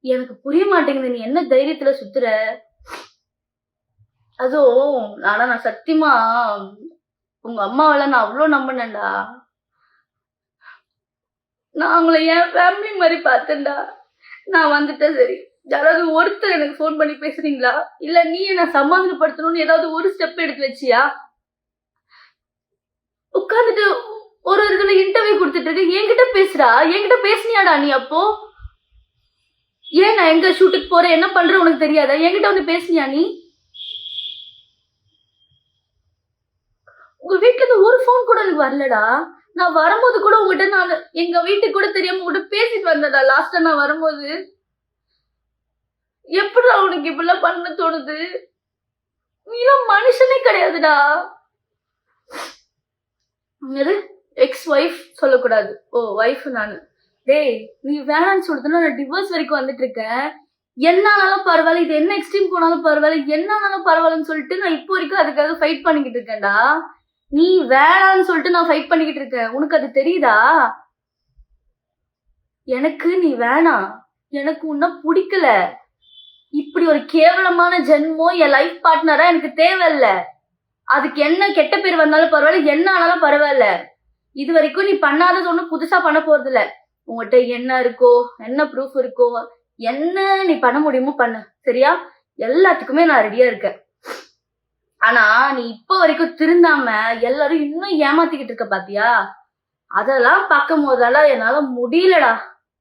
எனக்கு புரிய மாட்டேங்குது. நீ என்ன தைரியத்துல சுத்துற? அதுவும் நான் சத்தியமா உங்க அம்மாவெல்லாம் நான் அவ்ளோ நம்புனேன்டா. நான் அவங்கள என் ஃபேமிலி மாரி பார்த்தேன்டா. நான் வந்துட்டேன் சரி. யாராவது ஒருத்தர் எனக்கு ஃபோன் பண்ணி பேசுறீங்களா? இல்ல நீ என்ன சமாதானப்படுத்தணும்னு ஏதாவது ஒரு ஸ்டெப் எடுத்து வச்சியா? உட்கார்ந்துட்டு ஒரு இதுல இன்டர்வியூ குடுத்துட்டு இருக்க. என்கிட்ட பேசுறா. என்கிட்ட பேசுனியாடா நீ அப்போ? ஏன் நான் எங்க ஷூட்டுக்கு போறேன், என்ன பண்றேன் உனக்கு தெரியாதா? என்கிட்ட வந்து பேசுனியா நீ? உங்க வீட்ல இருந்து ஒரு ஃபோன் கூட எனக்கு வரலடா. நான் வரும்போது கூட உங்ககிட்ட நான் எங்க வீட்டுக்கு கூட தெரியாம உங்ககிட்ட பேசிட்டு வந்தேன்டா லாஸ்ட்டா நான் வரும்போது. எப்படிடா உனக்கு இப்படிலாம் பண்ண தோணுது? நீலாம் மனுஷனே கிடையாதுடா. என்னது? எக்ஸ் ஒய்ஃப் சொல்லக்கூடாது. ஓ ஒய்ஃப் நானு. டேய் நீ வேணான்னு சொல்லிட்டுனா நான் டிவோர்ஸ் வரைக்கும் வந்துட்டு இருக்கேன். என்ன ஆனாலும் பரவாயில்ல, இது என்ன எக்ஸ்ட்ரீம் போனாலும் பரவாயில்ல, என்ன ஆனாலும் பரவாயில்லன்னு சொல்லிட்டு நான் இப்போ வரைக்கும் அதுக்காக ஃபைட் பண்ணிக்கிட்டு இருக்கேன்டா. நீ வேணான்னு சொல்லிட்டு நான் ஃபைட் பண்ணிக்கிட்டு இருக்கேன். உனக்கு அது தெரியுதா? எனக்கு நீ வேணாம். எனக்கு உன்ன பிடிக்கல. இப்படி ஒரு கேவலமான ஜென்மம் என் லைஃப் பார்ட்னரா எனக்கு தேவையில்ல. அதுக்கு என்ன கெட்ட பேர் வந்தாலும் பரவாயில்ல, என்ன ஆனாலும் பரவாயில்ல. இது வரைக்கும் நீ பண்ணாதது ஒன்றும் புதுசா பண்ண போறது இல்ல. உங்ககிட்ட என்ன இருக்கோ, என்ன ப்ரூஃப் இருக்கோ, என்ன நீ பண்ண முடியுமோ பண்ணு. சரியா? எல்லாத்துக்குமே நான் ரெடியா இருக்கேன். ஆனா நீ இப்ப வரைக்கும் திருந்தாம எல்லாரும் இன்னும் ஏமாத்திக்கிட்டு இருக்க பாத்தியா? அதெல்லாம் பார்க்கும் போதெல்லாம் என்னால முடியலடா.